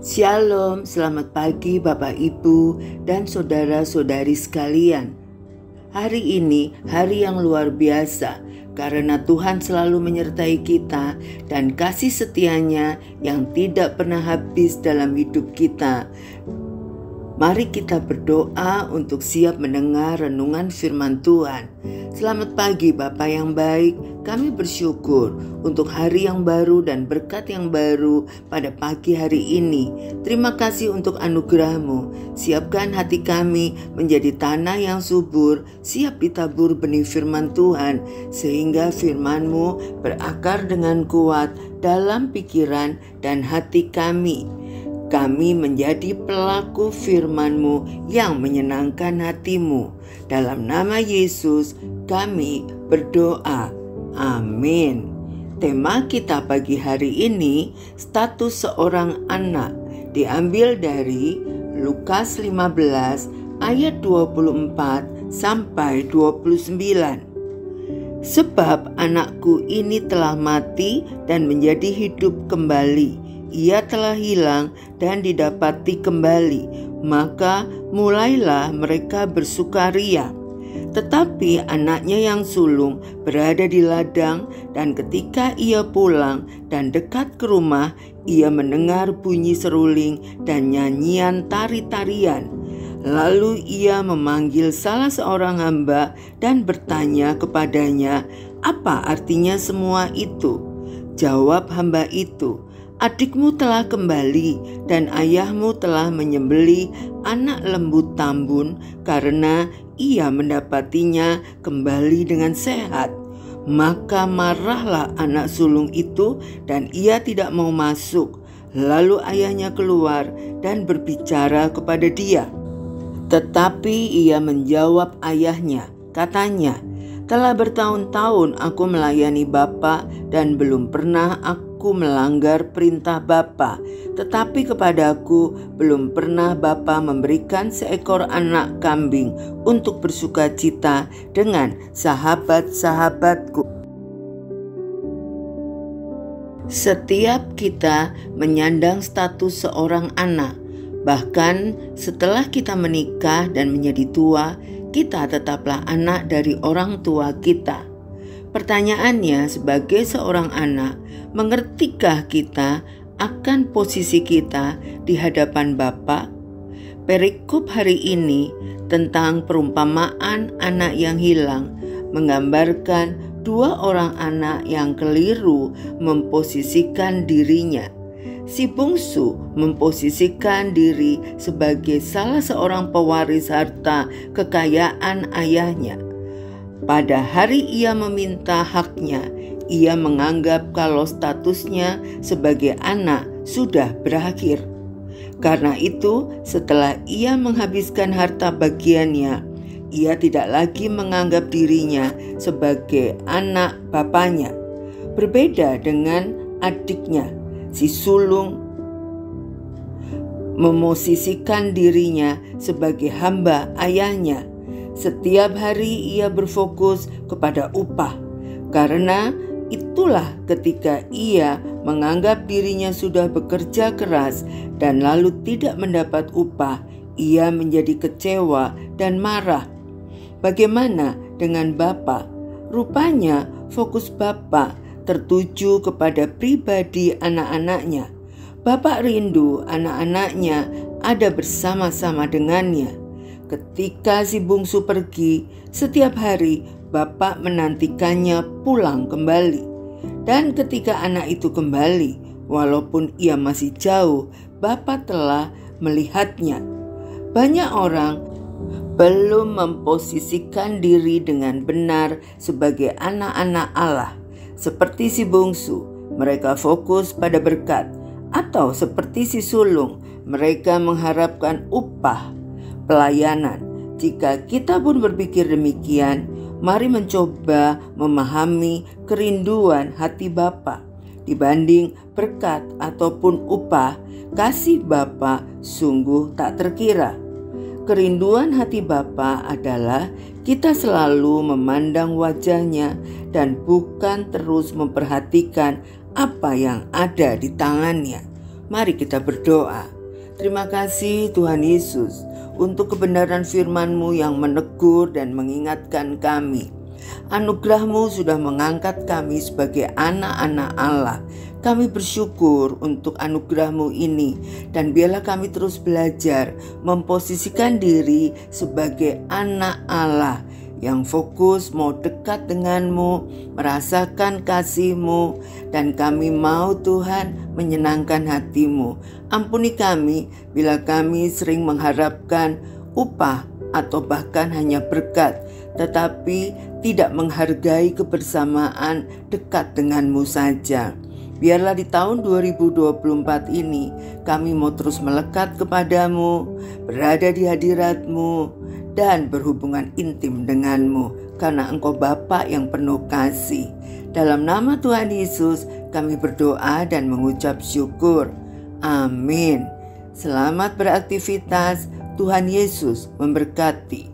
Shalom, selamat pagi Bapak Ibu dan saudara-saudari sekalian. Hari ini hari yang luar biasa karena Tuhan selalu menyertai kita dan kasih setianya yang tidak pernah habis dalam hidup kita. Mari kita berdoa untuk siap mendengar renungan firman Tuhan. Selamat pagi Bapa yang baik, kami bersyukur untuk hari yang baru dan berkat yang baru pada pagi hari ini. Terima kasih untuk anugerah-Mu. Siapkan hati kami menjadi tanah yang subur, siap ditabur benih firman Tuhan, sehingga firman-Mu berakar dengan kuat dalam pikiran dan hati kami. Kami menjadi pelaku firman-Mu yang menyenangkan hati-Mu. Dalam nama Yesus kami berdoa. Amin. Tema kita pagi hari ini, status seorang anak, diambil dari Lukas 15 ayat 24 sampai 29. Sebab anakku ini telah mati dan menjadi hidup kembali. Ia telah hilang dan didapati kembali, maka mulailah mereka bersukaria. Tetapi anaknya yang sulung berada di ladang, dan ketika ia pulang dan dekat ke rumah, ia mendengar bunyi seruling dan nyanyian tari-tarian. Lalu ia memanggil salah seorang hamba dan bertanya kepadanya, "Apa artinya semua itu?" Jawab hamba itu, "Adikmu telah kembali dan ayahmu telah menyembelih anak lembu tambun karena ia mendapatinya kembali dengan sehat." Maka marahlah anak sulung itu dan ia tidak mau masuk. Lalu ayahnya keluar dan berbicara kepada dia. Tetapi ia menjawab ayahnya, katanya, "Telah bertahun-tahun aku melayani Bapa dan belum pernah aku melanggar perintah Bapa. Tetapi kepadaku belum pernah Bapa memberikan seekor anak kambing untuk bersukacita dengan sahabat-sahabatku." Setiap kita menyandang status seorang anak. Bahkan setelah kita menikah dan menjadi tua, kita tetaplah anak dari orang tua kita. Pertanyaannya, sebagai seorang anak, mengertikah kita akan posisi kita di hadapan Bapa? Perikop hari ini tentang perumpamaan anak yang hilang menggambarkan dua orang anak yang keliru memposisikan dirinya. Si bungsu memposisikan diri sebagai salah seorang pewaris harta kekayaan ayahnya. Pada hari ia meminta haknya, ia menganggap kalau statusnya sebagai anak sudah berakhir. Karena itu, setelah ia menghabiskan harta bagiannya, ia tidak lagi menganggap dirinya sebagai anak bapaknya. Berbeda dengan adiknya, si sulung memosisikan dirinya sebagai hamba ayahnya. Setiap hari ia berfokus kepada upah, karena itulah ketika ia menganggap dirinya sudah bekerja keras dan lalu tidak mendapat upah, ia menjadi kecewa dan marah. Bagaimana dengan Bapa? Rupanya fokus Bapa tertuju kepada pribadi anak-anaknya. Bapak rindu anak-anaknya ada bersama-sama dengannya. Ketika si bungsu pergi, setiap hari Bapak menantikannya pulang kembali. Dan ketika anak itu kembali, walaupun ia masih jauh, Bapak telah melihatnya. Banyak orang belum memposisikan diri dengan benar sebagai anak-anak Allah. Seperti si bungsu, mereka fokus pada berkat, atau seperti si sulung, mereka mengharapkan upah pelayanan. Jika kita pun berpikir demikian, mari mencoba memahami kerinduan hati Bapa. Dibanding berkat ataupun upah, kasih Bapa sungguh tak terkira. Kerinduan hati Bapa adalah kita selalu memandang wajahnya dan bukan terus memperhatikan apa yang ada di tangannya. Mari kita berdoa. Terima kasih Tuhan Yesus untuk kebenaran firman-Mu yang menegur dan mengingatkan kami. Anugerah-Mu sudah mengangkat kami sebagai anak-anak Allah. Kami bersyukur untuk anugerah-Mu ini, dan biarlah kami terus belajar memposisikan diri sebagai anak Allah yang fokus mau dekat dengan-Mu, merasakan kasih-Mu, dan kami mau Tuhan menyenangkan hati-Mu. Ampuni kami bila kami sering mengharapkan upah atau bahkan hanya berkat, tetapi tidak menghargai kebersamaan dekat dengan-Mu saja. Biarlah di tahun 2024 ini kami mau terus melekat kepadamu, berada di hadirat-Mu, dan berhubungan intim dengan-Mu, karena Engkau Bapa yang penuh kasih. Dalam nama Tuhan Yesus kami berdoa dan mengucap syukur. Amin. Selamat beraktivitas. Tuhan Yesus memberkati.